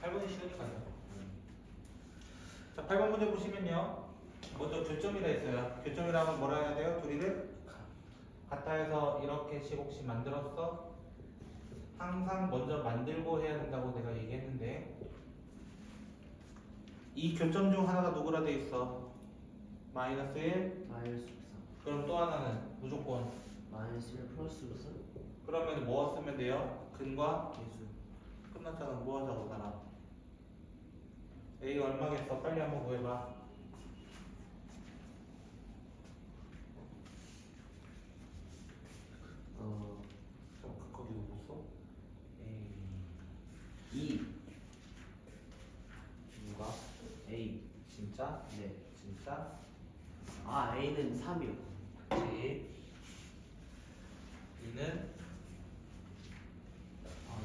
8번이 쉬우니까요. 자, 8번 문제 보시면요. 먼저 교점이라 했어요. 교점이라면 뭐라 해야 돼요? 둘이를 같다 해서 이렇게 식 혹시 만들었어? 항상 먼저 만들고 해야 된다고 내가 얘기했는데 이 교점 중 하나가 누구라 돼 있어? 마이너스 1. 마이너스 3 그럼 또 하나는 무조건 마이너스 1 플러스 3 그러면 뭐 쓰면 돼요? 근과 계수 끝났잖아. 뭐 하자고 나랑 A 얼마겠어? 빨리 한번 구해봐. 잠깐 거기도 못 써? A 2 누가? A 진짜? 네. 진짜? 아 A는 3이요. 그치. B는 아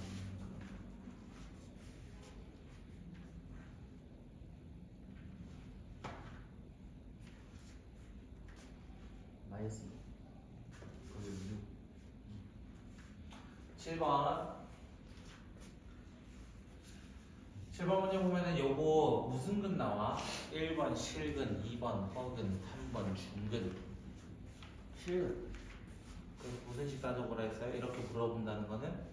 마이너스 2 그리고 7번. 7번 문제 보면은 요거 무슨 근 나와? 1번 실근, 2번 허근, 3번 중근. 7 그 무슨 식 따져보라 했어요? 이렇게 물어본다는 거는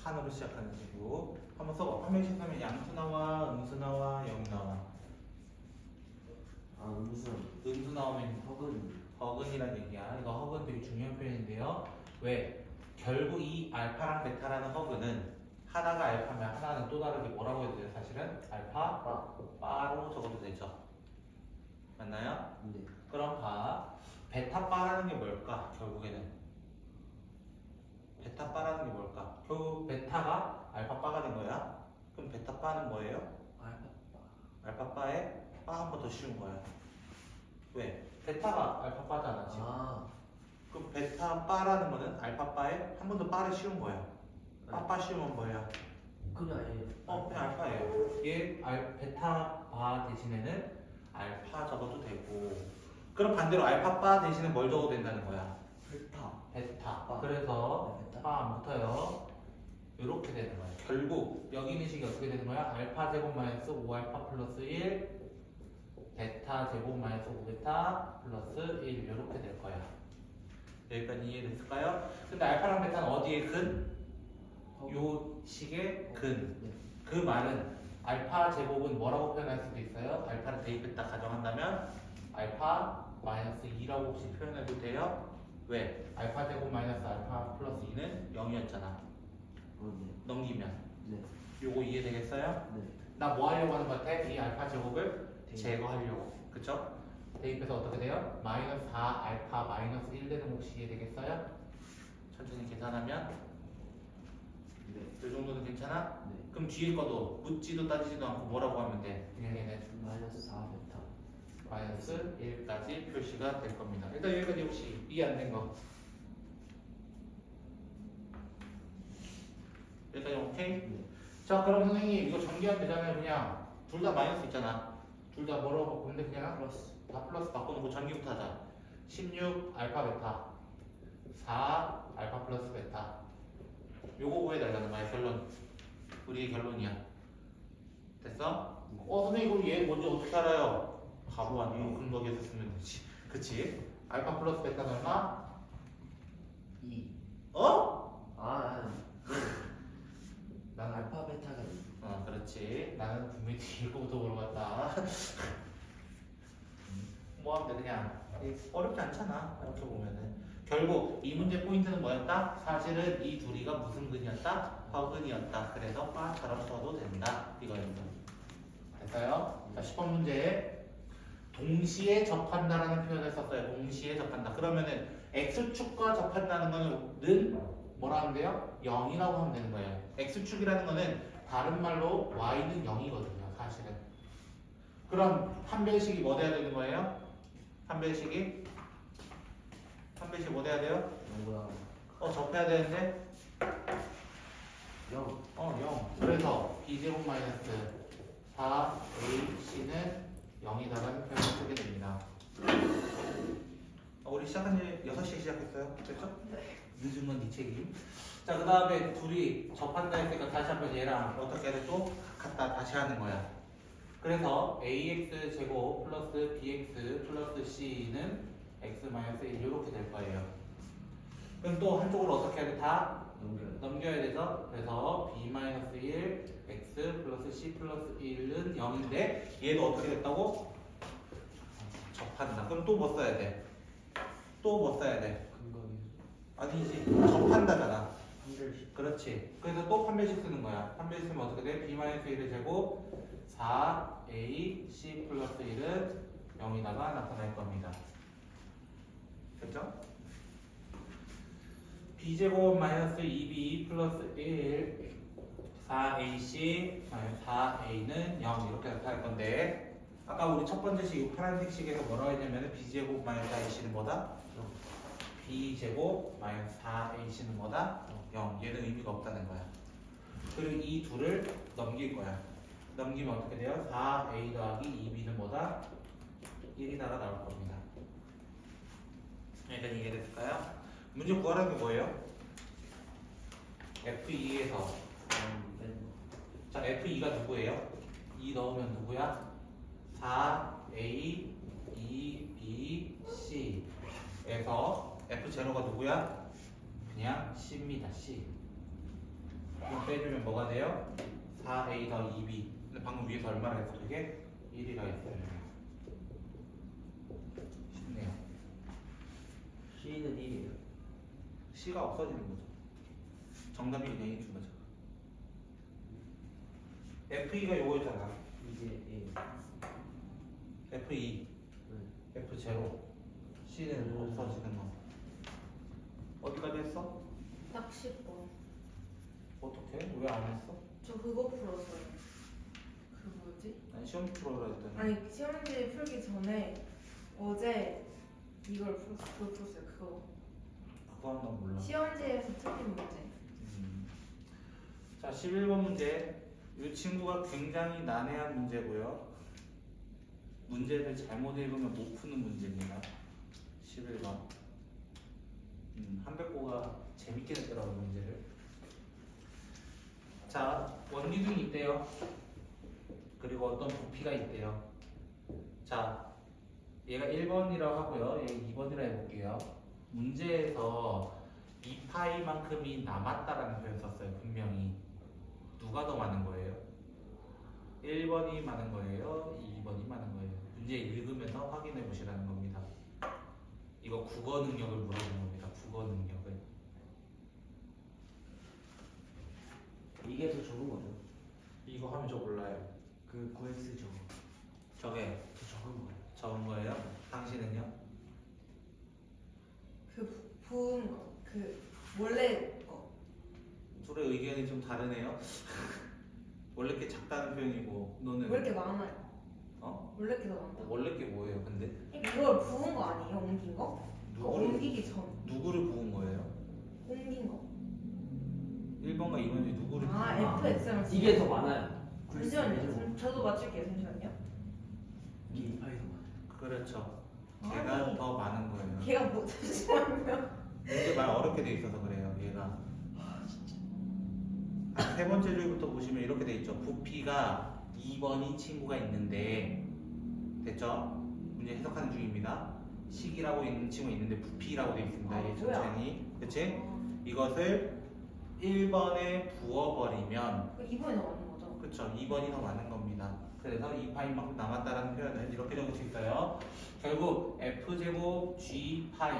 판으로 시작하는 식이고 한번 써봐. 한 명씩 하면 양수 나와, 음수 나와, 영 나와. 아 무슨 음수 나오면 허근 허근이란 얘기야. 이거 허근 되게 중요한 표현인데요. 왜? 결국 이 알파랑 베타라는 허근은 하나가 알파면 하나는 또 다르게 뭐라고 해도 돼요? 사실은 알파 바로 적어도 되죠. 맞나요? 네. 그럼 바 베타 바라는 게 뭘까? 결국에는 베타 바라는 게 뭘까? 결국 베타가 알파 바가 된 거야. 그럼 베타 바는 뭐예요? 알파 바에 바 한 번 더 씌운 거야. 왜? 베타가 알파 바잖아 지금. 아 그럼 베타 바라는 거는 알파 바에 한 번 더 바를 씌운 거야. 바 씌우면 뭐야? 그냥 아니에요. 그냥 알파예요. 얘 베타 바 대신에는 알파 적어도 되고. 그럼 반대로 알파 바 대신에 뭘 적어도 된다는 거야? 베타. 바. 그래서 네, 베타. 바 안 붙어요. 이렇게 되는 거야. 결국 여기 있는 식이 어떻게 되는 거야? 알파 제곱 마이너스 5알파 플러스 1 베타 제곱 마이너스 5베타 플러스 1 이렇게 될 거야. 여기까지 이해됐을까요? 근데 알파랑 베타는 어디에 근? 요 식의 근. 네. 그 말은 알파 제곱은 뭐라고 표현할 수도 있어요? 알파를 대입했다 가정한다면 알파 마이너스 2라고 혹시 표현해도 돼요? 왜? 알파 제곱 마이너스 알파 플러스 2는 0이었잖아. 네. 넘기면 네. 요거 이해되겠어요? 네. 나 뭐 하려고 하는 것 같아? 이 알파 제곱을 대입. 제거하려고. 그쵸? 대입해서 어떻게 돼요? 마이너스 4 알파 마이너스 1 되는 거 혹시 이해되겠어요? 천천히 계산하면 네. 이 정도는 괜찮아? 네. 그럼 뒤에 거도 묻지도 따지지도 않고 뭐라고 하면 돼? 그냥 얘는 마이너스 4 베타. 마이너스 1까지 표시가 될 겁니다. 일단 여기까지 혹시 이해 안 된 거? 여기까지 오케이? 네. 자 그럼 선생님 이거 전개하면 되잖아요. 그냥 둘 다 마이너스 있잖아. 둘 다 뭐라고 바꾸는데 그냥 플러스. 다 플러스 바꿔놓고 전기부터 하자. 16 알파 베타 4 알파 플러스 베타 요거 구해달라는 거야. 결론. 우리의 결론이야. 됐어? 선생님 그럼 얘 먼저 어떻게 알아요? 바보 아니에요. 근거기에서 쓰면 되지. 그치? 알파 플러스 베타는 얼마? 2. 어? 네. 난 알파 베타가 2. 그렇지. 나는 분명히 이거부터 물어봤다. 뭐 하면 돼 그냥. 어렵지 않잖아. 이렇게 보면은. 결국 이 문제 포인트는 뭐였다? 사실은 이 둘이가 무슨 근이었다? 허근이었다. 그래서 바처럼 써도 된다. 이거였어. 됐어요? 자, 10번 문제. 동시에 접한다라는 표현을 썼어요. 동시에 접한다. 그러면은 x축과 접한다는 거는 뭐라 하면 돼요? 0이라고 하면 되는 거예요. x축이라는 거는 다른 말로 y는 0이거든요. 사실은. 그럼 한별식이 뭐 돼야 되는 거예요? 한별식이 뭐 돼야 돼요? 뭐야? 접해야 되는데 0. 0. 그래서 b제곱 마이너스 4ac는 0이다라는 표현을 쓰게 됩니다. 우리 시작한 지 6시에 시작했어요. 됐죠? 늦은 건 네 책임. 자, 그 다음에 둘이 접한다 했으니까 다시 한번 얘랑 어떻게 해야 돼? 또 갖다 다시 하는 거야. 그래서 ax 제곱 플러스 bx 플러스 c는 x 마이너스 1 이렇게 될 거예요. 그럼 또 한쪽으로 어떻게 해야 돼? 다 넘겨야 되죠? 그래서 b 마이너스 1 x 플러스 c 플러스 1은 0인데 얘도 어떻게 됐다고? 접한다. 그럼 또 뭐 써야 돼? 또 뭐 써야 돼? 근거기 아니지. 접한다잖아. 한글씩 그렇지. 그래서 또 판별식 쓰는 거야. 판별식 쓰면 어떻게 돼? b-1의 제곱 4a c 플러스 1은 0이다가 나타날 겁니다. 됐죠? b제곱 마이너스 2b 플러스 1 4ac 마이너스 4a는 0 이렇게 나타날 건데 아까 우리 첫 번째 식, 이 파란색 식에서 뭐라고 했냐면 b제곱 마이너스 4ac는 뭐다? b제곱 마이너스 4ac는 뭐다? 0. 얘는 의미가 없다는 거야. 그리고 이 둘을 넘길 거야. 넘기면 어떻게 돼요? 4a 더하기 2b는 뭐다? 1이다가 나올 겁니다. 일단 이해됐을까요? 문제 구하라는 게 뭐예요? F2에서 자 F2가 누구예요? 2 넣으면 누구야? 4a 2b c 에서 F0가 누구야? 그냥 C입니다. C. 이거 빼주면 뭐가 돼요? 4a 더 2b. 근데 방금 위에서 얼마나 했어? 그게 1이라 했어요. 쉽네요. C는 1이에요. C가 없어지는 거죠. 정답이 그냥 1인 거죠. F2가 요거잖아. 이게 A F2, F0. C는 없어지는 거. 어디까지 했어? 딱 10번. 어떻게? 왜 안 했어? 저 그거 풀었어요. 그 뭐지? 난 시험 프로라 했더니. 아니 시험지 풀기 전에 어제 이걸 풀었어. 그걸 풀었어요. 그거. 그거 한번 몰라. 시험지에서 틀린 문제. 자, 11번 문제. 이 친구가 굉장히 난해한 문제고요. 문제를 잘못 읽으면 못 푸는 문제입니다. 11번. 한백호가 재밌게 냈더라고 문제를. 자, 원기둥이 있대요. 그리고 어떤 부피가 있대요. 자, 얘가 1번이라고 하고요. 얘 2번이라 해볼게요. 문제에서 2파이만큼이 남았다라는 표현 썼어요. 분명히. 누가 더 많은 거예요? 1번이 많은 거예요? 2번이 많은 거예요? 문제 읽으면서 확인해 보시라는 겁니다. 이거 국어 능력을 물어보는 겁니다. 국어 능력을. 이게 더 적은 거죠. 이거 하면 저 몰라요. 그 9x 적은 저게 더 적은 거예요. 적은 거예요? 당신은요? 그 부은 거. 그 원래 거. 둘의 의견이 좀 다르네요. 원래 게 작다는 표현이고 너는 왜 이렇게 많아요? 어? 원래 게 더 많다. 원래 게 뭐예요? 근데 이걸 부은 거 아니에요? 옮긴 거? 그거 옮기기 전. 누구를 부은 거예요? 옮긴 거. 1번과 2번 중에 누구를 부은 아 거예요? FX랑 이게 더 많아요. 잠시만요. 저도 맞출게요. 잠시만요. 이게 2파이 더 많아요. 그렇죠. 걔가 아니. 더 많은 거예요. 걔가 뭐 잠시만요. 문제 말 어렵게 돼 있어서 그래요. 얘가. 세 번째 줄부터 보시면 이렇게 돼 있죠. 부피가 2번인 친구가 있는데 됐죠? 문제 해석하는 중입니다. 식이라고 있는 친구 있는데 부피라고 돼 있습니다. 아, 이 뭐야? 천천히. 그치? 이것을 1번에 부어버리면 그 2번이 더 많은 거죠? 그쵸? 2번이 더 많은 겁니다. 그래서 2파이만큼 남았다라는 표현을 이렇게 적을 수 있어요. 결국 F제곱 G파이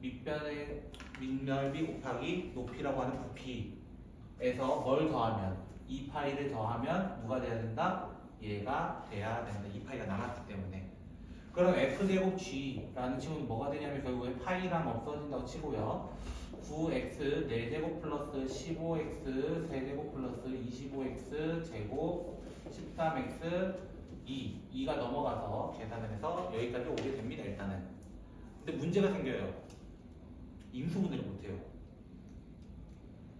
밑변의 밑넓이 곱하기 높이라고 하는 부피에서 뭘 더하면 2파이를 더하면 누가 돼야 된다? 얘가 돼야 된다. 2파이가 남았기 때문에. 그럼 F제곱 G라는 친구는 뭐가 되냐면 결국에 파이랑 없어진다고 치고요. 9x 4제곱 플러스 15x 3제곱 플러스 25x 제곱 13x 2가 넘어가서 계산을 해서 여기까지 오게 됩니다. 일단은. 근데 문제가 생겨요. 임수분해를 못해요.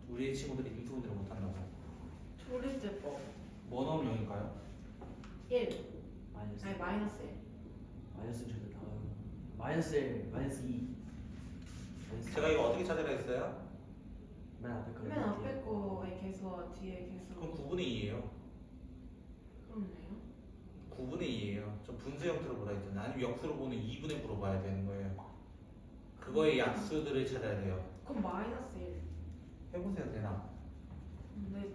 우리 친구들이 임수분해를 못한다고. 조리제법 뭐 넣으면 0일까요? 1 마이너스 아니 마이너스 1 마이너스 저도 나와요. 마이너스 1, 마이너스 2. 마이너스 제가 이거 어떻게 찾으라 했어요? 맨 앞에 거. 맨 앞에 거의 개수와 뒤에 개수 그럼 9분의 2예요. 그렇네요. 9분의 2예요. 저 분수 형태로 보라 했잖아요. 아니면 역수로 보는 2분의 9로 봐야 되는 거예요. 그거의 약수들을 찾아야 돼요. 그럼 마이너스 1. 해보세요, 되나? 네.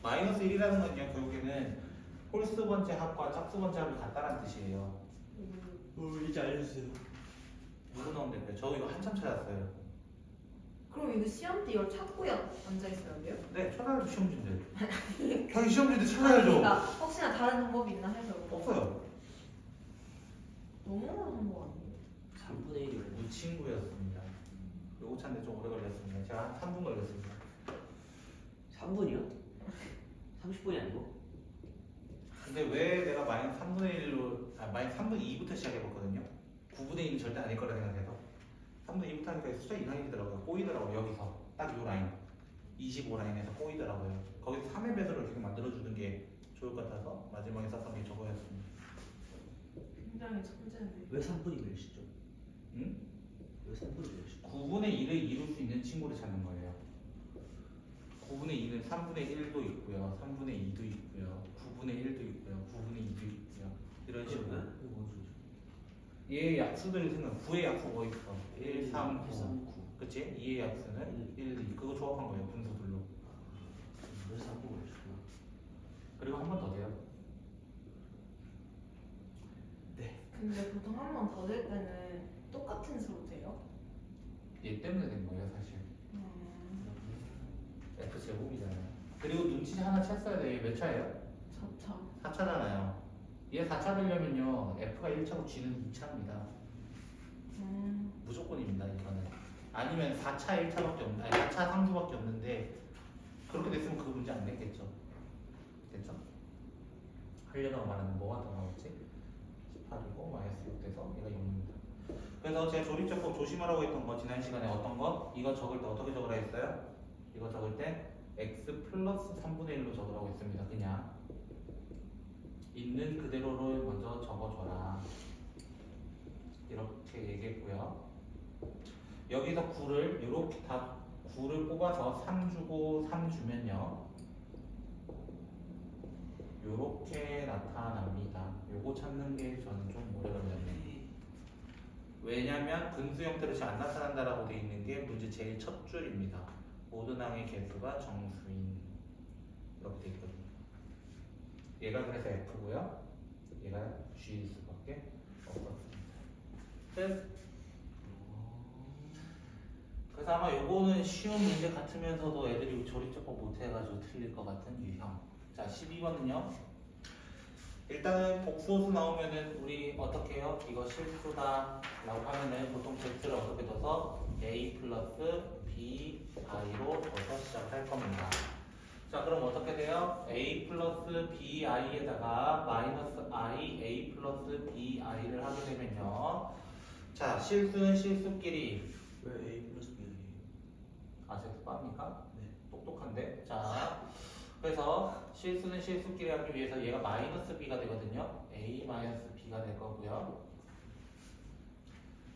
마이너스 1이라는 건요, 결국에는 홀수 번째 합과 짝수 번째 합이 같다는 뜻이에요. 이제 알려주세요. 무슨 나온 될까요? 저 이거 한참 찾았어요. 그럼 이거 시험 때 이걸 찾고 앉아 있어야 돼요? 네, 찾아야죠, 시험지인데. 당연히 시험지인데 찾아야죠. 그러니까 혹시나 다른 방법이 있나 해서. 없어요. 너무 어려운 거 아니에요? 3분의 1이요. 이 친구였습니다. 요거 찾는데 좀 오래 걸렸습니다. 제가 한 3분 걸렸습니다. 3분이요? 30분이 아니고? 근데 왜 내가 마이너스 3분의 1로, 마이너스 3분의 2부터 시작해봤거든요. 9분의 1은 절대 아닐 거라 생각해서 3분의 2부터 하니까 숫자 이상이더라고요. 꼬이더라고요. 여기서 딱 요 라인 25라인에서 꼬이더라고요. 거기서 3의 배수를 계속 만들어주는 게 좋을 것 같아서 마지막에 썼던 게 저거였습니다. 굉장히 천재네. 왜 3분이 몇이죠? 응? 왜 3분이 몇이죠? 9분의 1을 이룰 수 있는 친구를 찾는 거예요. 9분의 2는 3분의 1도 있고요. 3분의 2도 있고요. 9분의 1도 있고요. 9분의 2도 있고요. 이런 식으로. 이거 뭔 소리죠? 얘의 약수들을 생각, 9의 약수 뭐 있어? 1, 3, 9. 3, 9. 그치? 2의 약수는 1, 2. 그거 조합한 거예요. 분수들로. 왜 3분이 몇이구나. 그리고 한 번 더 돼요. 근데 보통 한 번 더 될 때는 똑같은 수로 돼요? 얘 때문에 된 거예요, 사실. 음, F 제곱이잖아요. 그리고 눈치 하나 챘어야 돼. 얘 몇 차예요? 4차. 4차잖아요. 얘 4차 되려면요. F가 1차고 G는 2차입니다. 무조건입니다, 이거는. 아니면 4차 1차밖에 없는, 아니 4차 상수밖에 없는데 그렇게 됐으면 그 문제 안 냈겠죠. 됐죠? 하려다가 말하는 뭐가 더 나왔지? 18이고 마이너스 6 돼서 얘가 0입니다. 그래서 제가 조립제법 조심하라고 했던 거 지난 시간에 어떤 거? 이거 적을 때 어떻게 적으라 했어요? 이거 적을 때 x 플러스 3분의 1로 적으라고 했습니다. 그냥 있는 그대로를 먼저 적어줘라. 이렇게 얘기했고요. 여기서 9를 이렇게 다 9를 뽑아서 3 주고 3 주면요. 요렇게 나타납니다. 요거 찾는 게 저는 좀 오래 걸렸네요. 왜냐면 분수 형태로 잘 안 나타난다라고 돼 있는 게 문제 제일 첫 줄입니다. 모든 항의 개수가 정수인 이렇게 돼 있거든요. 얘가 그래서 F고요. 얘가 G일 수밖에 없었습니다. 끝. 그래서 아마 요거는 쉬운 문제 같으면서도 애들이 조립제법 못해가지고 틀릴 것 같은 유형. 자, 12번은요. 일단은 복수수 나오면은 우리 어떻게 해요? 이거 실수다 라고 하면은 보통 Z를 어떻게 둬서 A 플러스 B I로 둬서 시작을 할 겁니다. 자, 그럼 어떻게 돼요? A 플러스 B I에다가 마이너스 I A 플러스 B I를 하게 되면요. 자, 실수는 실수끼리. 왜 A 플러스 B 아니에요? 아, Z 빠입니까? 네. 똑똑한데? 자, 그래서 실수는 실수끼리 하기 위해서 얘가 마이너스 B가 되거든요. A 마이너스 B가 될 거고요.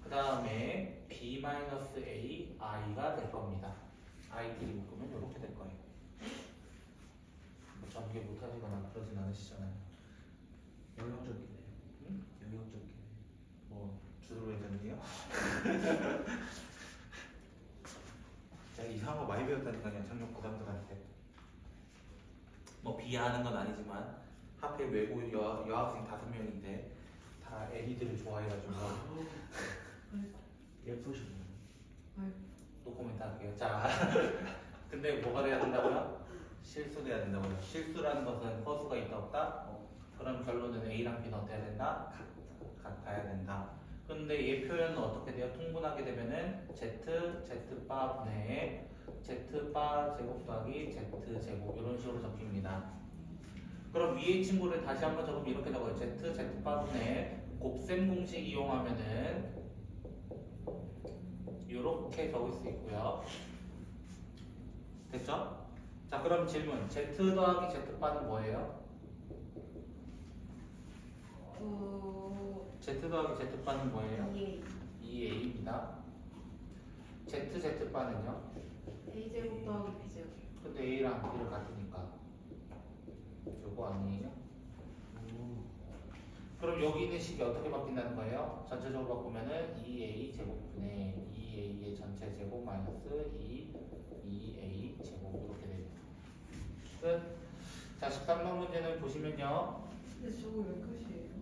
그 다음에 B 마이너스 A I가 될 겁니다. I끼리 묶으면 이렇게 될 거예요. 뭐 전개 못하시거나 그러진 않으시잖아요. 영역적이네요. 응? 영역적이네. 뭐 주도로 했잖아요. 제가 이상한 거 많이 배웠다니까요. 작년 고등들한테. 뭐 비하하는 건 아니지만 하필 외고 여학생 5명인데 다 애기들을 좋아해가지고 예쁘시네요. 또 코멘트 할게요. 자, 근데 뭐가 돼야 된다고요? 실수돼야 된다고요. 실수라는 것은 허수가 있다 없다? 그럼 결론은 A랑 B는 어때야 된다? 같아야 된다. 근데 얘 표현은 어떻게 돼요? 통분하게 되면은 Z 분의 Z 제곱 더하기 Z 제곱 이런 식으로 적힙니다. 그럼 위에 친구를 다시 한번 적으면 이렇게 적어요. Z 분의 곱셈 공식 이용하면은 이렇게 적을 수 있고요. 됐죠? 자, 그럼 질문. Z 더하기 Z바는 뭐예요? Z 더하기 Z바는 뭐예요? 2A입니다. ZZ바는요? A 제곱 더하기 B 제곱. 근데 A랑 B를 같으니까 그럼 여기 있는 식이 어떻게 바뀐다는 거예요? 전체적으로 바꾸면은 2a 제곱분의 2a의 전체 제곱 마이너스 2a 제곱 이렇게 됩니다. 끝. 자, 13번 문제는 보시면요. 근데 저거 왜 끝이에요?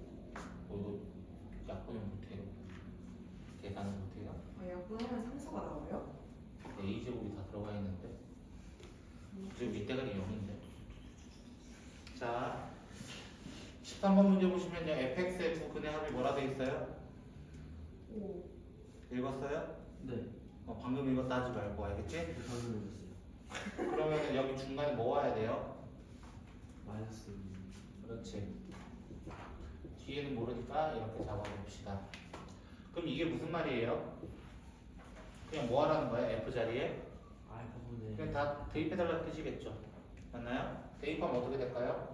이거 약분을 못해요. 계산을 못해요. 아, 약분하면 상수가 나와요? a 제곱이 다 들어가 있는데 지금 밑대가리 0인데. 자, 13번 문제 보시면요. fx의 두 근의 합이 뭐라 돼 있어요? 오. 읽었어요? 네. 방금 읽었다 하지 말고 알겠지? 방금 읽었어요. 그러면 여기 중간에 뭐 와야 돼요? 마이너스 그렇지. 뒤에는 모르니까 이렇게 잡아봅시다. 그럼 이게 무슨 말이에요? 그냥 뭐 하라는 거야? F 자리에? 알파분의 그냥 다 대입해달라는 뜻이겠죠. 맞나요? 대입하면 어떻게 될까요?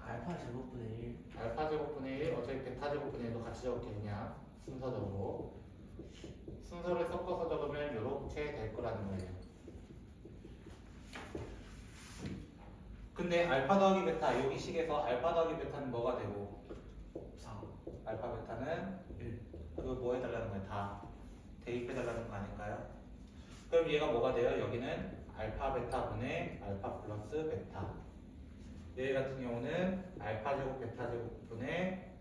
알파 제곱분의 1. 알파 제곱분의 1, 어차피 베타 제곱분의 1도 같이 적을게 그냥 순서적으로. 순서를 섞어서 적으면 이렇게 될 거라는 거예요. 근데 알파 더하기 베타 여기 식에서 알파 더하기 베타는 뭐가 되고 4. 알파 베타는 1. 그거 뭐 해달라는 거예요? 다 대입해달라는 거 아닐까요? 그럼 얘가 뭐가 돼요? 여기는 알파 베타 분의 알파 플러스 베타. 얘 같은 경우는 알파 제곱 베타 제곱 분의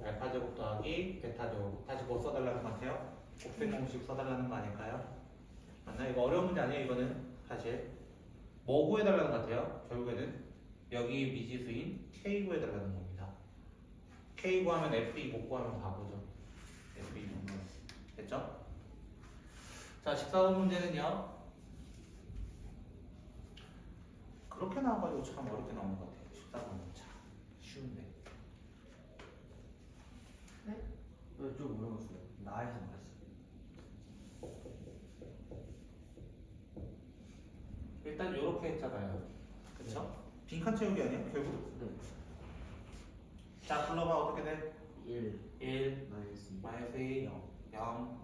알파 제곱 더하기 베타 제곱. 다시 뭐 써달라는 것 같아요? 곱셈 공식 써달라는 거 아닐까요? 맞나요? 이거 어려운 문제 아니에요 이거는 사실. 뭐 구해달라는 것 같아요? 결국에는 여기 미지수인 K 구해달라는 겁니다. K 구하면 F2 못 구하면 바보죠. F2 못 구하면. 됐죠? 자, 14번 문제는요. 그렇게 나와가지고 참 어렵게 나오는 것 같아요. 14번은 참 쉬운데. 네? 좀 어려웠어요. 나에서 말했어요. 일단 이렇게 했잖아요. 그쵸? 빈칸 채우기 아니야? 결국? 네. 자, 불러봐. 어떻게 돼? 1 1, 마이너스 2 마이너스 2, 0, 0,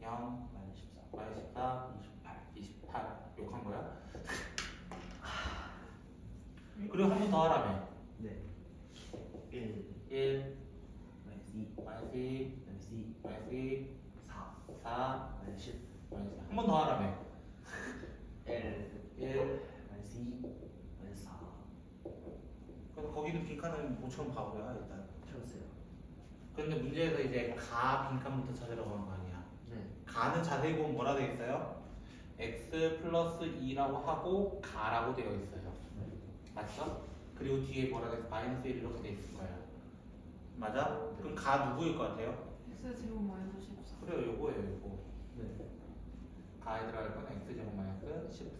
0, 마이너스 14 마이너스 14, 28. 28. 욕한 거야? 그리고 한 번 더 하라며. 네. 1 1, 마이너스 2 마이너스 2, 마이너스 2 마이너스 2, 4 4, 마이너스 10 마이너스 한 번 더 하라며. 1 1. 마이너스 2 마이너스 4 그래서 거기는 빈칸은 모처럼 바보야 일단. 채웠어요. 그런데 문제에서 이제 가 빈칸부터 찾으라고 하는 거 아니야. 네. 가는 자세히 보면 뭐라 되어 있어요? x 플러스 2라고 하고 가라고 되어 있어요. 맞죠? 그리고 뒤에 뭐라 되어 있어? 마이너스 1 이렇게 되어 있을 거예요. 맞아? 그럼 가 누구일 것 같아요? x 제곱 마이너스 14. 그래요, 요거예요, 요거. 네. 가에 들어갈 건 x 제곱 마이너스 14.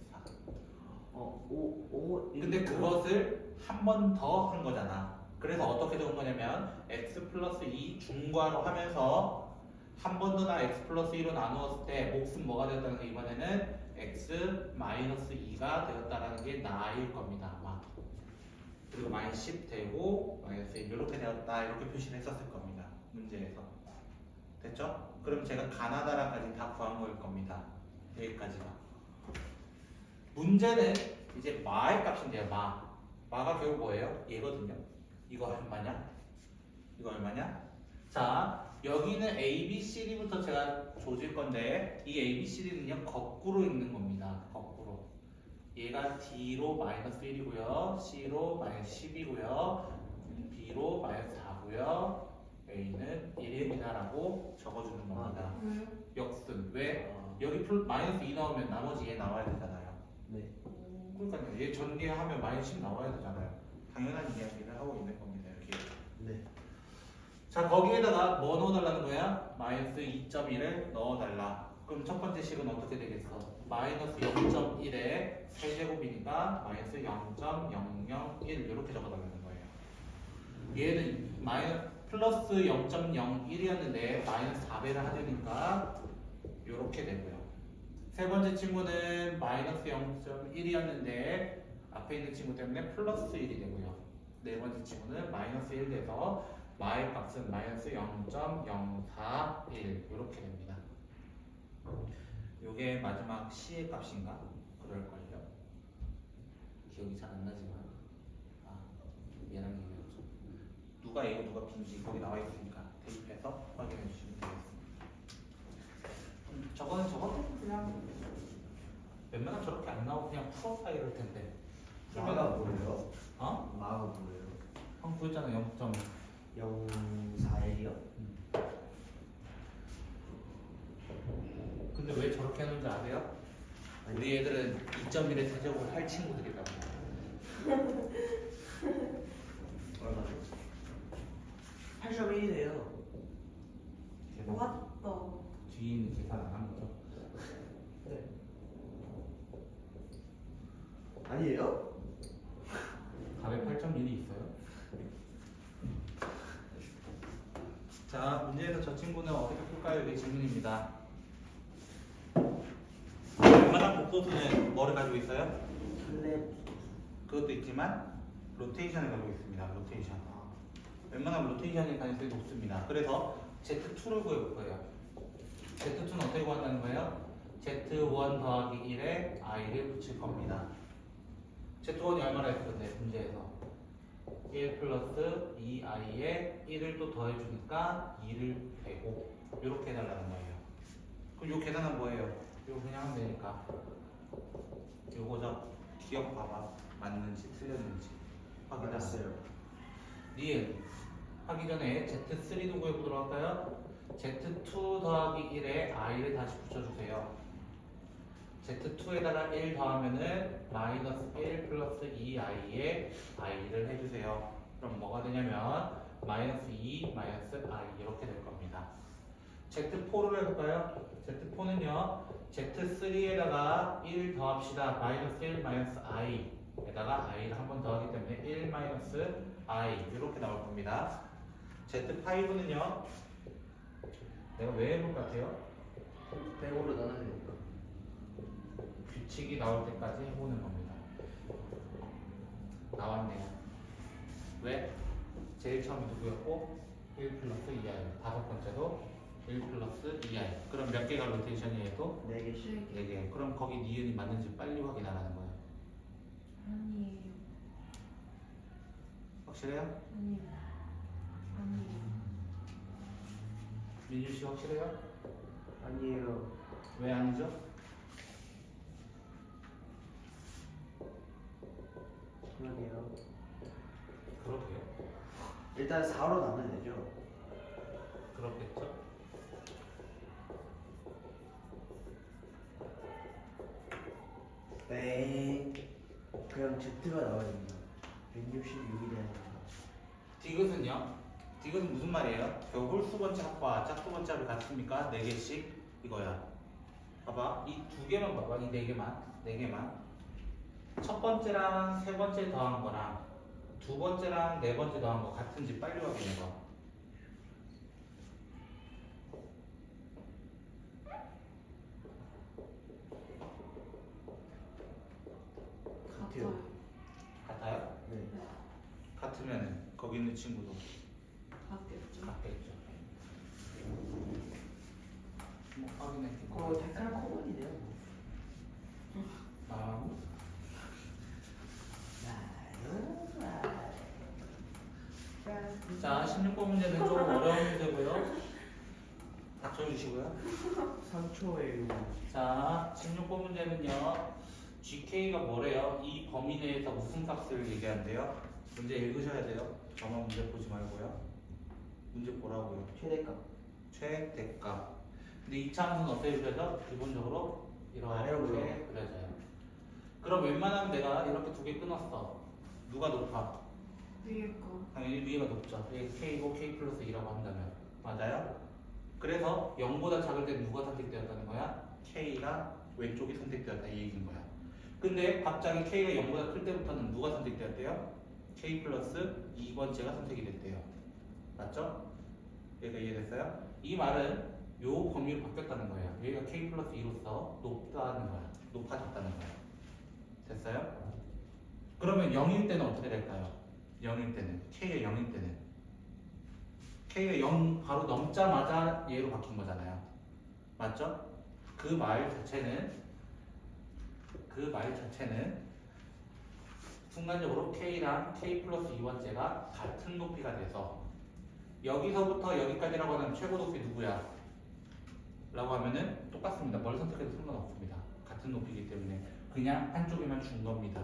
5 근데 그것을 한 번 더 한 거잖아. 그래서 어떻게 적은 거냐면 x 플러스 2 중괄호 하면서 한 번 더 나 x 플러스 2로 나누었을 때 몫은 뭐가 되었다는 게 이번에는 x 마이너스 2가 되었다라는 게 나일 겁니다 아마. 그리고 마이너스 10 되고 마이너스 1 이렇게 되었다 이렇게 표시를 했었을 겁니다 문제에서. 됐죠? 그럼 제가 가나다라까지 다 구한 거일 겁니다. 여기까지가. 문제는 이제 마의 값인데요. 마가 결국 뭐예요? 얘거든요. 이거 얼마냐? 이거 얼마냐? 자, 여기는 A, B, C, D부터 제가 조질 건데 이 A, B, C, D는요 거꾸로 읽는 겁니다. 거꾸로. 얘가 D로 마이너스 1이고요. C로 마이너스 10이고요. B로 마이너스 4고요. A는 1입니다라고 적어주는 겁니다. 왜요? 역순. 왜? 여기 마이너스 2 나오면 나머지 얘 나와야 되잖아요. 네. 그러니까요. 얘 전개하면 마이너스 10 나와야 되잖아요. 당연한 이야기를 하고 있는 겁니다. 이렇게. 네. 자, 거기에다가 뭐 넣어달라는 거야? 마이너스 2.1을 넣어달라. 그럼 첫 번째 식은 어떻게 되겠어? 마이너스 0.1에 세제곱이니까 마이너스 0.001 이렇게 적어달라는 거예요. 얘는 플러스 0.01이었는데 마이너스 4배를 하려니까 이렇게 되고요. 세 번째 친구는 마이너스 0.1이었는데 앞에 있는 친구 때문에 플러스 1이 되고요. 네 번째 친구는 마이너스 1 돼서 마의 값은 마이너스 0.041 이렇게 됩니다. 요게 마지막 C의 값인가? 그럴걸요. 기억이 잘 안 나지만 얘랑 얘기하죠. 누가 누가 A고 누가 B인지 거기 나와 있으니까 대입해서 확인해 주시면 되겠습니다. 저거는 그냥 웬만하면 저렇게 안 나오고 그냥 풀어서 이럴 텐데. 마가 뭐예요? 어? 마가 뭐예요? 형 보였잖아 0점. 041이요? 근데 왜 저렇게 하는지 아세요? 우리 애들은 2.1의 세제곱을 할 친구들이라고. 얼마죠? 8.1이네요. 맞다. 뒤에 있는 계산 안 한 거죠? 네. 아니에요? 답에 8.1이 있어요? 자, 문제에서 저 친구는 어떻게 풀까요? 이게 질문입니다. 웬만한 복소수는 뭐를 가지고 있어요? 플랫. 그것도 있지만 로테이션을 가지고 있습니다. 로테이션. 웬만하면 로테이션의 가능성이 높습니다. 그래서 Z2를 구해볼 거예요. Z2는 어떻게 구한다는 거예요? Z1 더하기 1에 i를 붙일 겁니다. Z1이 얼마나 했을 건데 문제에서 1 플러스 2i에 1을 또 더해주니까 2를 빼고 이렇게 해달라는 거예요. 그럼 요 계산은 뭐예요? 이거 그냥 하면 되니까 요거죠. 기억 봐봐. 맞는지 틀렸는지 확인하세요. 알았어요. 니은 하기 전에 Z3도 구해보도록 할까요? Z2 더하기 1에 i를 다시 붙여주세요. Z2에다가 1 더하면은 마이너스 1 플러스 2i에 i를 해주세요. 그럼 뭐가 되냐면 마이너스 2 마이너스 i 이렇게 될 겁니다. Z4를 해볼까요? Z4는요 Z3에다가 1 더합시다. 마이너스 1 마이너스 i에다가 i를 한 번 더하기 때문에 1 마이너스 i 이렇게 나올 겁니다. Z5는요 내가 왜 해볼 것 같아요? 100으로 나눠야 되니까. 규칙이 나올 때까지 해보는 겁니다. 나왔네요. 왜? 제일 처음이 누구였고 1 플러스 2i 다섯 번째도 1 플러스 2i 그럼 몇 개가 로테이션이에도? 4개씩. 4개. 그럼 거기 니은이 맞는지 빨리 확인하라는 거예요. 아니에요. 확실해요? 아니에요. 아니에요. 민준 씨 확실해요? 아니에요. 왜 아니죠? 그러게요. 그러게요. 일단 4로 나눠야 되죠. 그렇겠죠? 땡. 그냥 Z가 나와야 됩니다. 166이 되는 겁니다. 디귿은요? 디귿은 무슨 말이에요? 그 홀수번째 합과 짝수번째 합이 같습니까? 4개씩 이거야. 봐봐 이 두 개만 봐봐 이 4개만 첫 번째랑 세 번째 더한 거랑 두 번째랑 네 번째 더한 거 같은지 빨리 확인해봐. 같아요. 같아요? 네. 네. 같으면 거기 있는 친구도 같겠죠. 같겠죠. 뭐 확인해 그거 댓글 커먼이네요. 아, 자 16번 문제는 좀 어려운 문제고요. 닥쳐주시고요. 3초에요. 자, 16번 문제는요. GK가 뭐래요? 이 범위 내에서 무슨 값을 얘기한대요? 문제 읽으셔야 돼요. 저만 문제 보지 말고요. 문제 보라고요. 최대값. 최대값. 근데 이 차함수는 어떻게 그려져? 기본적으로 아래로 이렇게 그려져요. 그럼 웬만하면 내가 이렇게 두 개 끊었어. 누가 높아? 위에 거. 당연히 위에가 높죠. 이게 K고 K 플러스 2라고 한다면. 맞아요? 그래서 0보다 작을 때 누가 선택되었다는 거야? K가 왼쪽이 선택되었다 이 얘기인 거야. 근데 갑자기 K가 0보다 클 때부터는 누가 선택되었대요? K 플러스 2번째가 선택이 됐대요. 맞죠? 얘가 이해됐어요? 이 말은 요 범위로 바뀌었다는 거예요. 여기가 K 플러스 2로서 높다는 거야. 높아졌다는 거야. 됐어요? 그러면 0일 때는 어떻게 될까요? 0일 때는 K가 0일 때는 K가 0 바로 넘자마자 얘로 바뀐 거잖아요. 맞죠? 그 말 자체는 순간적으로 K랑 K 플러스 2번째가 같은 높이가 돼서 여기서부터 여기까지라고 하면 최고 높이 누구야? 라고 하면은 똑같습니다. 뭘 선택해도 상관없습니다. 같은 높이이기 때문에 그냥 한쪽에만 준 겁니다.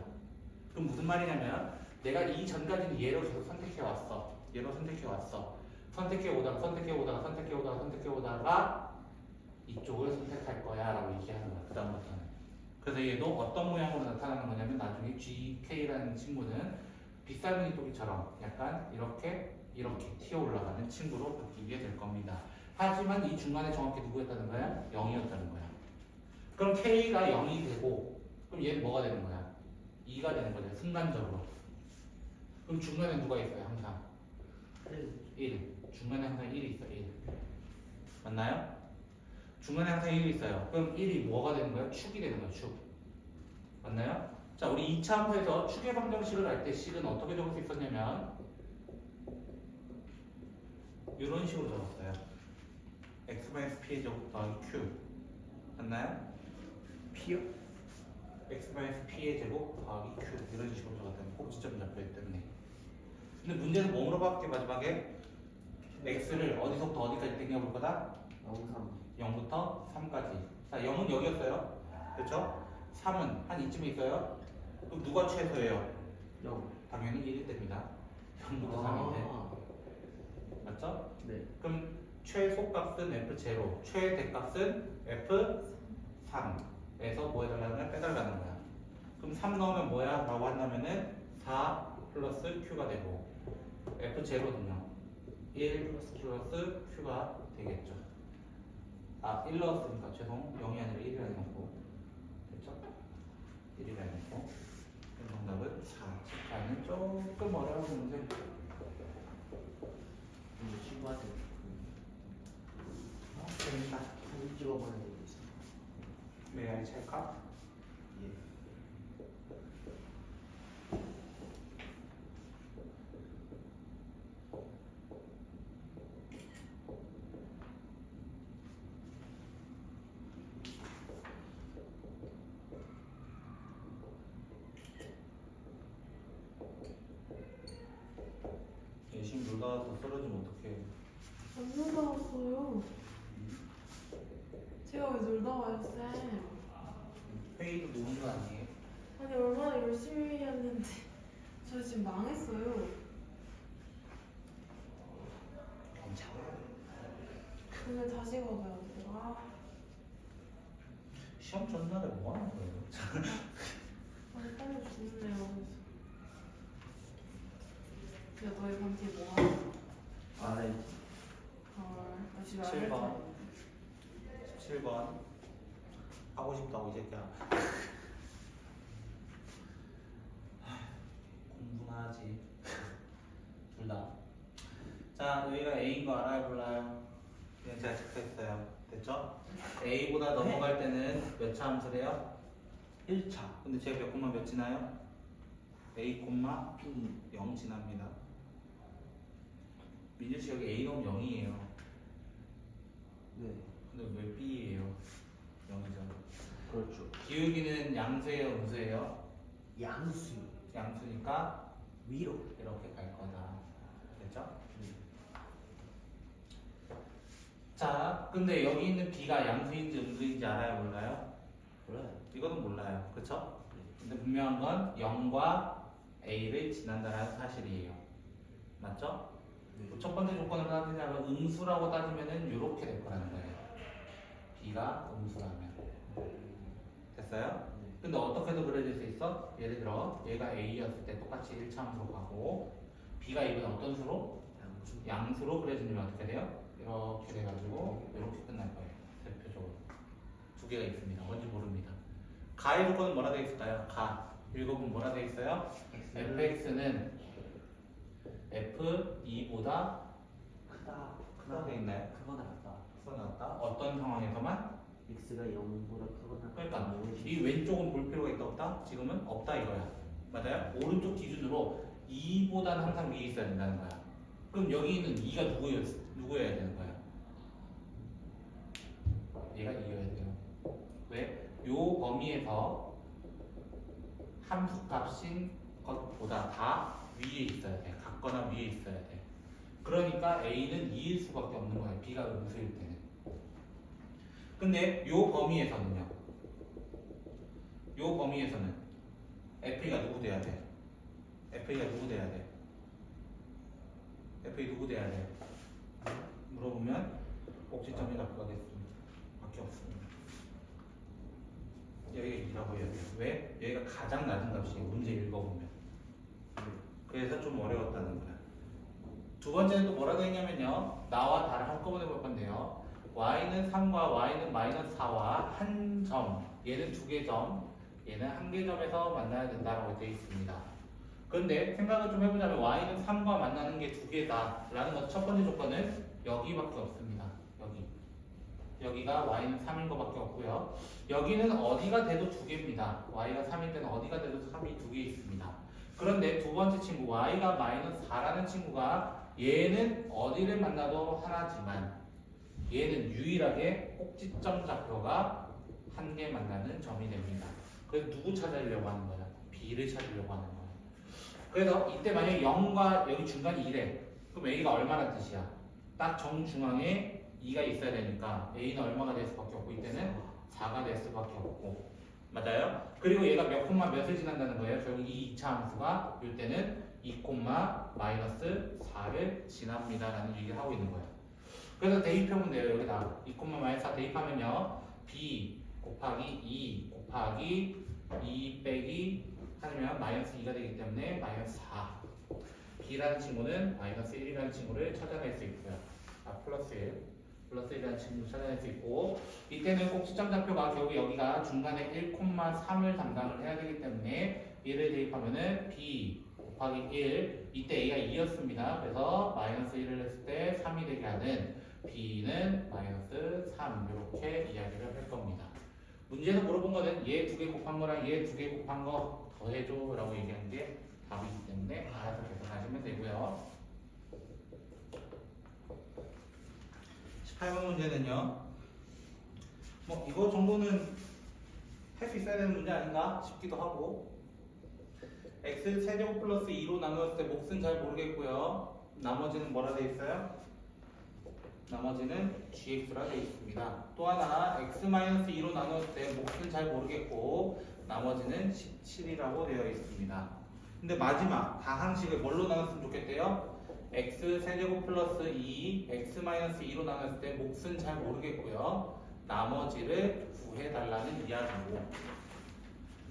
그럼 무슨 말이냐면 내가 이 전까지는 얘로 계속 선택해 왔어. 얘로 선택해 왔어. 선택해 오다가 이쪽을 선택할 거야 라고 얘기하는 거야. 그 다음부터는. 그래서 얘도 어떤 모양으로 나타나는 거냐면 나중에 GK라는 친구는 빗살무늬 토끼처럼 약간 이렇게 튀어 올라가는 친구로 바뀌게 될 겁니다. 하지만 이 중간에 정확히 누구였다는 거야? 0이었다는 거야. 그럼 K가 0이 되고 그럼 얘는 뭐가 되는 거야? 2가 되는 거죠. 순간적으로. 그럼 중간에 누가 있어요? 항상 1. 중간에 항상 1이 있어. 1. 맞나요? 중간에 항상 1이 있어요. 그럼 1이 뭐가 되는 거야? 축이 되는 거야. 축. 맞나요? 자, 우리 2차 함수에서 축의 방정식을 할 때 식은 어떻게 적을 수 있었냐면 이런 식으로 적었어요. x-p의 제곱 더하기 q. 맞나요? P요? x-p의 제곱 더하기 q 이런 식으로 적었다면 꼭지점이 잡혀있기 때문에. 근데 문제는 뭐 물어봤게 마지막에 x를 어디서부터 어디까지 땡겨볼 거다? 0부터 3까지. 자, 0은 여기였어요. 그렇죠? 3은 한 이쯤에 있어요. 그럼 누가 최소예요? 0. 당연히 1일 때입니다. 0부터 3인데. 맞죠? 네. 그럼 최소값은 F0, 최대값은 F3에서 뭐 해달라는 거야? 빼달라는 거야. 그럼 3 넣으면 뭐야? 라고 한다면은 4 플러스 Q가 되고 F0는요? 1 플러스 Q가 되겠죠. 1 넣었으니까 죄송 0이 아니라 1이라 해놓고 됐죠? 1이라 해놓고 그럼 정답은 4. 는 조금 어려운 문제. 친구한테 재밌다. 사진 찍어보는 데 있어. 메아이 찰까? 예. 열심히 놀다 와서 쓰러지면 어떡해. 안 놀다 왔어요. 제가 왜 놀다 와요, 쌤? 회의도 노는 거 아니에요? 아니 얼마나 열심히 했는데 저 지금 망했어요. 괜찮아. 오늘 다시 가봐야 돼. 시험 전날에 뭐 하는 거예요? 아니 빨리 죽을래요. 그래서 너희 밤 뒤에 뭐 하는 네. 나 집에 안 7번. 갈 17번 하고 싶다고 이 새끼야. 공부나 하지. 둘 다. 자, 여기가 A인 거 알아요, 몰라요? 그냥 제가 체크했어요. 됐죠? A보다 넘어갈 때는 몇 차 함수래요? 1차. 근데 제가 몇 콤마 몇 지나요? A 콤마 P. 0 지납니다. 민준 씨 여기 A 넣으면 0이에요. 네. 근데 왜 B예요? 0이죠. 그렇죠. 기울기는 양수예요, 음수예요? 양수. 양수니까 위로. 이렇게 갈 거다. 됐죠? 네. 자, 근데 여기 있는 B가 양수인지 음수인지 알아요, 몰라요? 몰라요. 이거는 몰라요. 그쵸? 네. 근데 분명한 건 0과 A를 지난다는 사실이에요. 맞죠? 네. 첫 번째 조건을 따지자면 음수라고 따지면은 이렇게 될 거라는 거예요. B가 음수라면. 됐어요? 네. 근데 어떻게도 그려질 수 있어? 예를 들어 얘가 A였을 때 똑같이 1차 함수로 가고 B가 이번에 어떤 수로? 양수. 양수로 그려지면 어떻게 돼요? 이렇게 돼가지고 이렇게 끝날 거예요. 대표적으로 두 개가 있습니다. 뭔지 모릅니다. 가의 조건은 뭐라 되어 있을까요? 가 읽어보면 뭐라 되어 있어요? fx는 f2보다 크다 되어 있나요? 크거나 같다. 그거 나왔다. 어떤 상황에서만? x가 0보다 크거나 그러니까 이 왼쪽은 볼 필요가 있다 없다? 지금은 없다 이거야. 맞아요? 오른쪽 기준으로 2보다는 항상 위에 있어야 된다는 거야. 그럼 여기 있는 2가 누구여야 되는 거야? 얘가 2여야 돼요. 왜? 요 범위에서 함수 값인 것보다 다 위에 있어야 돼. 같거나 위에 있어야 돼. 그러니까 A는 2일 수밖에 없는 거예요. B가 음수일 때는. 근데 요 범위에서는요. 요 범위에서는 FA가 누구 돼야 돼? FA가 누구 돼야 돼? FA 누구 돼야 돼? 물어보면 꼭지점이 나가겠습니다. 밖에 없습니다. 여기가 2라고 해야 돼요. 왜? 여기가 가장 낮은 값이에요. 문제 읽어보면. 그래서 좀 어려웠다는 거야. 두 번째는 또 뭐라고 했냐면요. 나와 다를 한꺼번에 볼 건데요. y는 3과 y는 마이너스 4와 한 점, 얘는 두 개 점, 얘는 한 개 점에서 만나야 된다라고 되어 있습니다. 그런데 생각을 좀 해보자면 y는 3과 만나는 게 두 개다 라는 것 첫 번째 조건은 여기밖에 없습니다. 여기가 y는 3인 것밖에 없고요. 여기는 어디가 돼도 두 개입니다. y가 3일 때는 어디가 돼도 3이 두 개 있습니다. 그런데 두 번째 친구 y가 마이너스 4라는 친구가 얘는 어디를 만나도 하나지만 얘는 유일하게 꼭지점 좌표가 한 개 만나는 점이 됩니다. 그래서 누구 찾으려고 하는 거야? B를 찾으려고 하는 거야. 그래서 이때 만약에 0과 여기 중간이 1에 그럼 A가 얼마나 뜻이야? 딱 정중앙에 2가 있어야 되니까 A는 얼마가 될 수밖에 없고 이때는 4가 될 수밖에 없고 맞아요? 그리고 얘가 몇 콤마 몇을 지난다는 거예요? 결국 이 2차 함수가 이때는 2 콤마 마이너스 4를 지납니다 라는 얘기를 하고 있는 거예요. 그래서 대입해보면 돼요. 여기다 2 콤마 마이너스 4 대입하면요 B 곱하기 2 곱하기 2 빼기 하면 마이너스 2가 되기 때문에 마이너스 4 B라는 친구는 마이너스 1이라는 친구를 찾아낼 수 있고요. 플러스 1 플러스 1이라는 친구를 찾아낼 수 있고 이때는 꼭지점 좌표가 결국 여기가 중간에 1,3을 담당을 해야 되기 때문에 얘를 대입하면은 B 곱하기 1 이때 A가 2였습니다. 그래서 마이너스 1을 했을 때 3이 되게 하는 B는 마이너스 3 이렇게 이야기를 할 겁니다. 문제에서 물어본 거는 얘 두 개 곱한 거랑 얘 두 개 곱한 거 더해줘 라고 얘기한 게 답이기 때문에 알아서 계산하시면 되고요. 18번 문제는요. 뭐 이거 정도는 할 수 있어야 되는 문제 아닌가 싶기도 하고 x 세제곱 플러스 2로 나누었을 때 몫은 잘 모르겠고요. 나머지는 뭐라 되어 있어요? 나머지는 gx라 되어 있습니다. 또 하나 x-2로 나누었을 때 몫은 잘 모르겠고 나머지는 17이라고 되어 있습니다. 근데 마지막 다항식을 뭘로 나눴으면 좋겠대요? x 세제곱 플러스 2 x-2로 나눴을 때 몫은 잘 모르겠고요. 나머지를 구해달라는 이야기고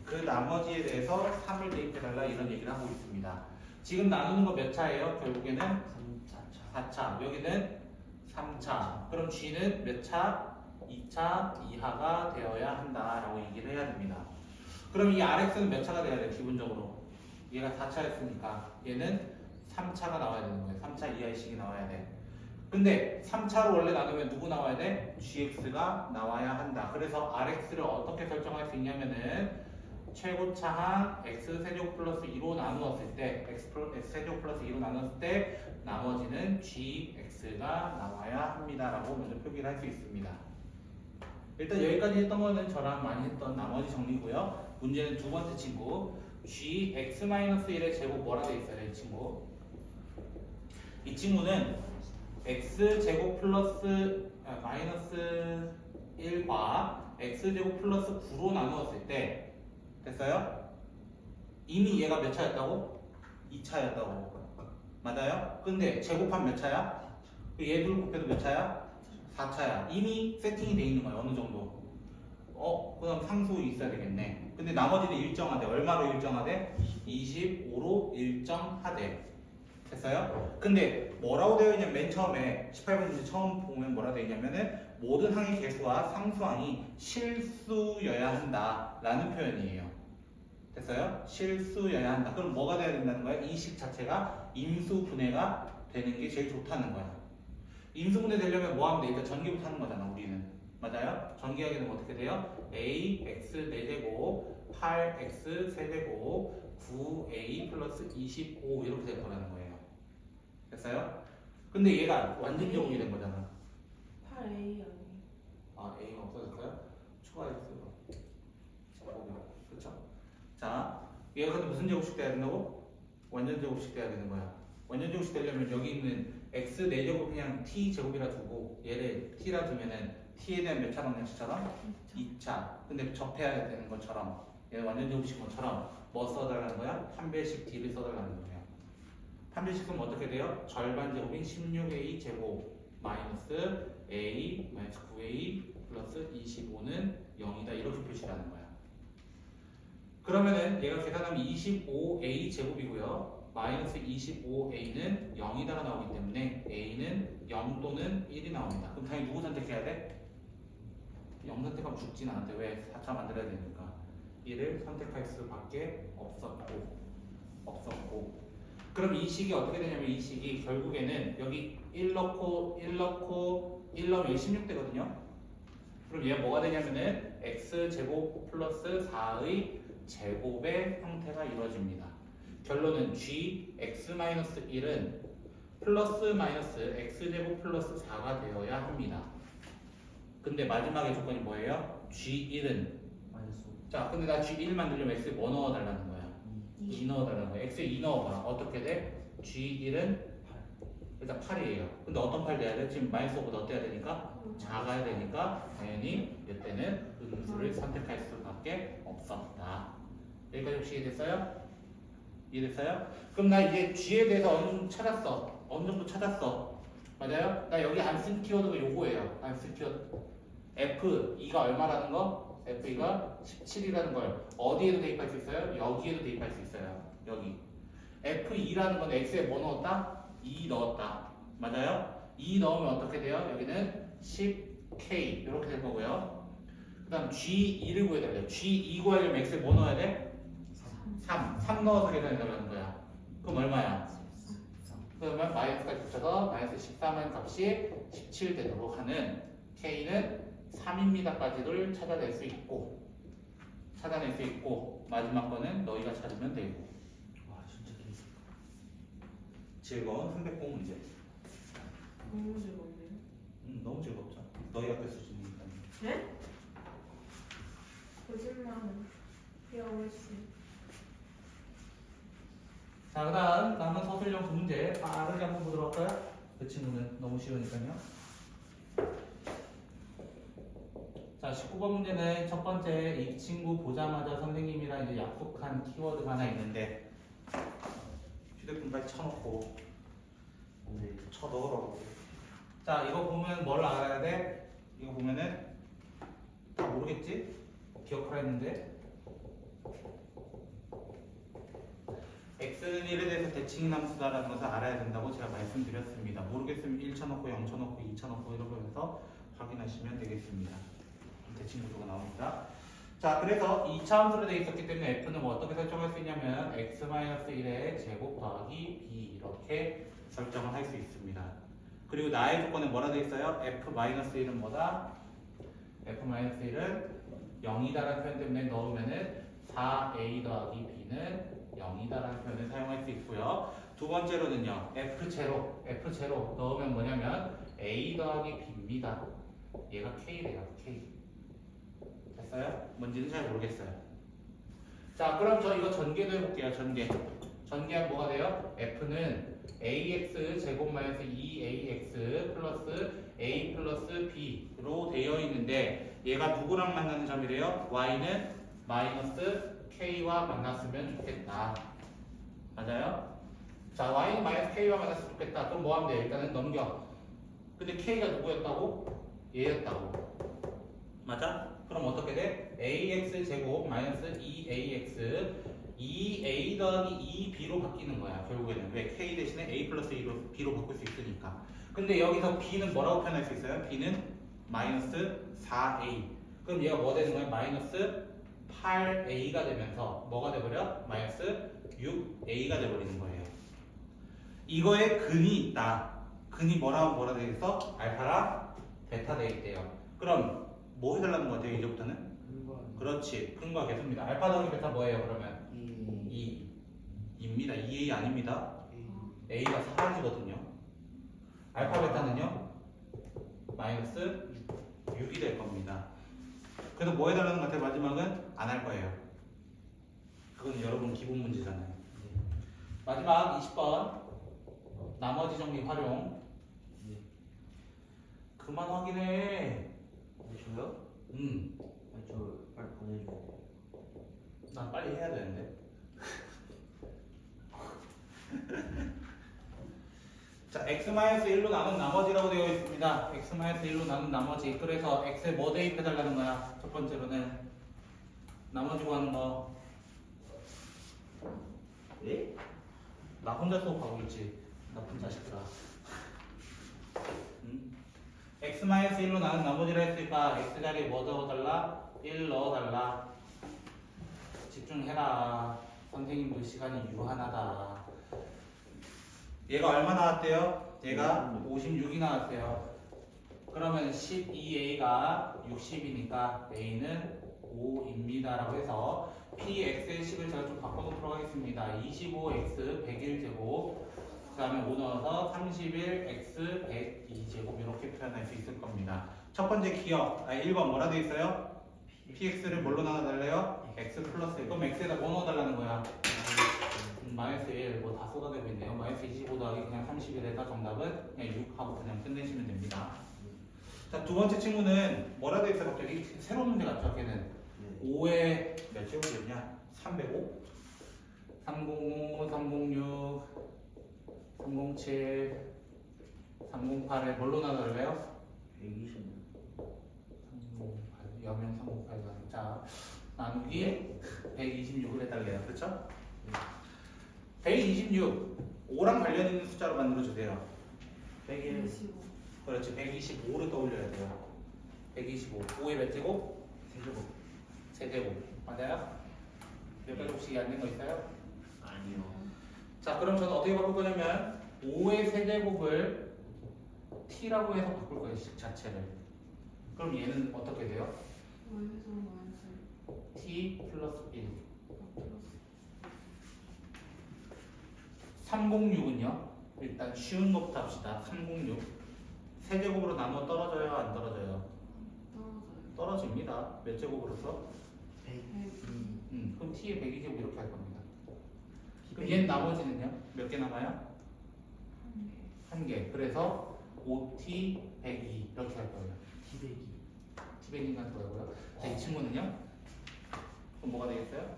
그 나머지에 대해서 3을 대입해달라 이런 얘기를 하고 있습니다. 지금 나누는 거 몇 차예요? 결국에는 4차. 여기는 3차. 그럼 g는 몇 차? 2차 이하가 되어야 한다라고 얘기를 해야 됩니다. 그럼 이 rx는 몇 차가 돼야 돼? 기본적으로 얘가 4차였으니까 얘는 3차가 나와야 되는 거예요. 3차 이하의 식이 나와야 돼. 근데 3차로 원래 나누면 누구 나와야 돼? gx가 나와야 한다. 그래서 rx를 어떻게 설정할 수 있냐면은 최고차항 x 세제곱 플러스 2로 나누었을 때 x 세제곱 플러스 2로 나누었을 때 나머지는 gx가 나와야 합니다 라고 먼저 표기를 할 수 있습니다. 일단 여기까지 했던 거는 저랑 많이 했던 나머지 정리고요. 문제는 두 번째 친구 gx-1의 제곱 뭐라 돼 있어요? 이 친구 이 친구는 x제곱 플러스 마이너스 1과 x제곱 플러스 9로 나누었을 때 됐어요? 이미 얘가 몇 차였다고? 2차였다고 맞아요? 근데 제곱하면 몇 차야? 얘들 곱해도 몇 차야? 4차야. 이미 세팅이 돼 있는 거야. 어느 정도 그럼 상수 있어야 되겠네. 근데 나머지는 일정하대. 얼마로 일정하대? 25로 일정하대. 됐어요? 근데 뭐라고 되어 있냐면 맨 처음에 18번 문제 처음 보면 뭐라 되어 있냐면은 모든 항의 개수와 상수항이 실수여야 한다 라는 표현이에요. 됐어요? 실수여야 한다. 그럼 뭐가 돼야 된다는 거야? 이 식 자체가 임수분해가 되는 게 제일 좋다는 거야. 임수분해 되려면 뭐 하면 돼? 일단 전기부터 하는 거잖아 우리는. 맞아요? 전기하게 되면 어떻게 돼요? ax 4제곱 8x 세제곱 9a 플러스 25 이렇게 될 거라는 거예요. 됐어요? 근데 얘가 완전 제곱이 된 거잖아. 8A 아니 a가 없어졌어요? 추가했어요. 그렇죠? 자, 얘가 근데 무슨 제곱식 돼야 된다고? 완전 제곱식 돼야 되는 거야. 완전 제곱식 되려면 여기 있는 x 4제곱 그냥 t 제곱이라 두고 얘를 t라 두면은 t에 대한 몇 차 방정식처럼 2차. 근데 접해야 되는 것처럼 얘는 완전 제곱식인 것처럼 뭐 써달라는 거야? 판별식 d를 써달라는 거예요. 판별식 쓰면 어떻게 돼요? 절반 제곱인 16a 제곱 마이너스 a 마이너스 9a 플러스 25는 0이다 이렇게 표시하는 거야. 그러면은 얘가 계산하면 25a 제곱이고요. 마이너스 25a는 0이다가 나오기 때문에 a는 0 또는 1이 나옵니다. 그럼 당연히 누구 선택해야 돼? 0 선택하면 죽진 않는데 왜? 4차 만들어야 되니까 1을 선택할 수밖에 없었고 그럼 이 식이 어떻게 되냐면 이 식이 결국에는 여기 1 넣고 1 넣고 1 넣으면 16되거든요. 그럼 얘가 뭐가 되냐면은 x제곱 플러스 4의 제곱의 형태가 이루어집니다. 결론은 g x-1은 플러스 마이너스 x제곱 플러스 4가 되어야 합니다. 근데 마지막에 조건이 뭐예요? g1은 마이너스 자 근데 나 g1 만들려면 x에 뭐 넣어달라는 거야? 2 넣어달라는 거야. x에 2 넣어봐. 어떻게 돼? g1은 8. 일단 8이에요. 근데 어떤 8 돼야 돼? 지금 마이너스 5보다 어때야 되니까? 작아야 되니까 당연히 이때는 음수를 선택할 수밖에 없었다. 여기까지 혹시 이해됐어요? 이해됐어요? 그럼 나 이제 g에 대해서 어느 정도 찾았어. 어느 정도 찾았어. 맞아요? 나 여기 안 쓴 키워드가 요거예요. 안 쓴 키워드. f2가 얼마라는 거? f2가 17이라는 걸 어디에도 대입할 수 있어요? 여기에도 대입할 수 있어요. 여기. f2라는 건 x에 뭐 넣었다? 2 넣었다. 맞아요? 2 넣으면 어떻게 돼요? 여기는 10k 이렇게 될 거고요. 그 다음 g2를 구해야 돼요. g2 구하려면 x에 뭐 넣어야 돼? 3 넣어서 계산해달라는 거야. 그럼 얼마야? 그러면 마이너스까지 붙여서 마이너스 13의 값이 17 되도록 하는 k는 3입니다까지를 찾아낼 수 있고 마지막 거는 너희가 찾으면 되고. 와 진짜 개. 즐거운 순백공 문제. 너무 즐겁네요. 너무 즐겁죠. 너희 학교 수준이니까. 네? 거짓말은 배워올수. 자, 그다음 남은 서술형 두 문제 빠르게 한번 보도록 할까요? 그 친구는 너무 쉬우니까요. 자, 19번 문제는 첫 번째 이 친구 보자마자 선생님이랑 이제 약속한 키워드가 하나 있는데 휴대폰 빨리 쳐놓고 네. 쳐넣으라고. 자, 이거 보면 뭘 알아야 돼? 이거 보면은 다 모르겠지? 기억하라 했는데 x는 1에 대해서 대칭 함수다라는 것을 알아야 된다고 제가 말씀드렸습니다. 모르겠으면 1 쳐넣고 0 쳐넣고 2 쳐넣고 이렇게 해서 확인하시면 되겠습니다. 대칭 구조가 나옵니다. 자, 그래서 2차 함수로 되어 있었기 때문에 f는 뭐 어떻게 설정할 수 있냐면 x-1의 제곱 더하기 b 이렇게 설정을 할 수 있습니다. 그리고 나의 조건에 뭐라 되어 있어요? f-1은 뭐다? f-1은 0이다라는 표현 때문에 넣으면은 4a 더하기 b는 0이다라는 표현을 사용할 수 있고요. 두 번째로는요. F0 넣으면 뭐냐면 A 더하기 B입니다. 얘가 K래요. K. 됐어요? 뭔지는 잘 모르겠어요. 자, 그럼 저 이거 전개도 해볼게요. 전개하면 뭐가 돼요? F는 AX 제곱 마이너스 2AX 플러스 A 플러스 B로 되어 있는데 얘가 누구랑 만나는 점이래요? Y는 마이너스 K와 만났으면 좋겠다. 맞아요? 자, Y는 마이너스 K와 만났으면 좋겠다. 그럼 뭐 하면 돼요? 일단은 넘겨. 근데 K가 누구였다고? 얘였다고. 맞아? 그럼 어떻게 돼? AX 제곱 마이너스 2AX 2A 더하기 2B로 바뀌는 거야. 결국에는. 왜? K 대신에 A 플러스 B로 바꿀 수 있으니까. 근데 여기서 B는 뭐라고 표현할 수 있어요? B는 마이너스 4A. 그럼 얘가 뭐 되는 거야? 마이너스 8a가 되면서 뭐가 돼버려? 마이너스 6a가 돼버리는 거예요. 이거에 근이 있다. 근이 뭐라 되어있어? 알파랑 베타 되어있대요. 그럼 뭐 해달라는 거 같아요? 이제부터는? 그렇지. 근과 계수입니다. 알파 더하기 베타 뭐예요 그러면? 2입니다. 2a 아닙니다. a가 사라지거든요. 알파 베타는요? 마이너스 6이 될 겁니다. 그래서 뭐 해달라는 것 같아요? 마지막은 안 할 거예요. 그건 여러분 기본 문제잖아요. 마지막 20번 나머지 정리 활용. 그만 확인해. 저요? 응. 아니 저 빨리 보내줘요. 난 빨리 해야 되는데. 자, x-1로 나눈 나머지라고 되어 있습니다. x-1로 나눈 나머지. 그래서 x에 뭐 대입해달라는 거야? 첫 번째로는 나머지 구하는 거. 예? 나 혼자 수업하고 있지. 나쁜 자식들아. 응? x-1로 나눈 나머지라 했으니까 x자리에 뭐 넣어달라? 1 넣어달라. 집중해라. 선생님도 시간이 유한하다. 얘가 얼마 나왔대요? 얘가 56이 나왔대요. 그러면 12a가 60이니까 a는 5입니다. 라고 해서 px의 식을 제가 좀 바꿔놓도록 하겠습니다. 25x 101제곱 그 다음에 5 넣어서 31x 102제곱 이렇게 표현할 수 있을 겁니다. 첫 번째 기억, 1번 뭐라 돼 있어요? px를 뭘로 나눠달래요? x 플러스 1. 그럼 x에다 뭐 넣어달라는 거야? 마이너스 1, 뭐 다 쏟아내고 있네요. 마이너스 25 더하기 그냥 31에다 정답은 그냥 6하고 그냥 끝내시면 됩니다. 자, 두 번째 친구는 뭐라 돼 있어 갑자기? 새로운 문제 같죠, 걔는? 5에 몇 제곱이었냐? 305? 305, 306, 307, 308에 뭘로 나눠달래요? 120. 308, 여명 308가 자, 나누기 126을 해달래요. 그렇죠? 126, 5랑 관련 있는 숫자로 만들어주세요. 101. 25. 그렇지, 125를 떠올려야 돼요. 125, 5의 몇 제곱? 세제곱. 세제곱. 맞아요? 몇 가지씩 안 된 거 있어요? 아니요. 자, 그럼 저는 어떻게 바꿀 거냐면 5의 세제곱을 t라고 해서 바꿀 거예요, 식 자체를. 그럼 얘는 어떻게 돼요? 5에서 마이너스 t 플러스 1. 1 플러스 306은요? 일단 쉬운 것부터 합시다. 306. 세제곱으로 나누어 떨어져요? 안 떨어져요? 떨어져요. 떨어집니다. 몇 제곱으로서? 100. 그럼 t의 102제곱 이렇게 할 겁니다. 그럼 얘 나머지는요? 몇 개 남아요? 1개. 1개. 그래서 5t 102 이렇게 할 거예요. T102. t 102가 들어가고요. 자, 이 친구는요? 그럼 뭐가 되겠어요?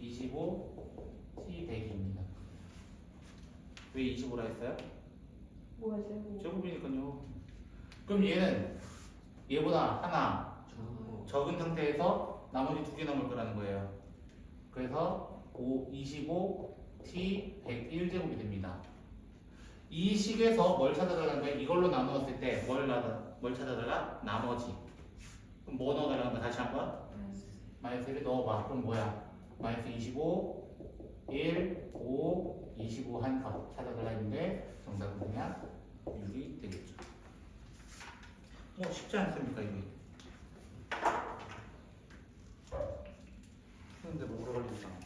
25 t 102입니다. 왜 25라 했어요? 뭐야 제곱? 제곱이니까요. 그럼 얘는 얘보다 하나 저거. 적은 상태에서 나머지 두 개 남을 거라는 거예요. 그래서 25 t 101제곱이 됩니다. 이 식에서 뭘 찾아달라는 거예요? 이걸로 나누었을 때 뭘 찾아달라? 나머지. 그럼 뭐 넣어달라는 거야? 다시 한번 마이너스 1을 넣어봐. 그럼 뭐야? 마이너스 25 1 5 25 한 값 찾아달라 했는데 정답은 그냥 6이 되겠죠. 뭐 쉽지 않습니까 이게? 그런데 뭐 오래 걸리지 않아.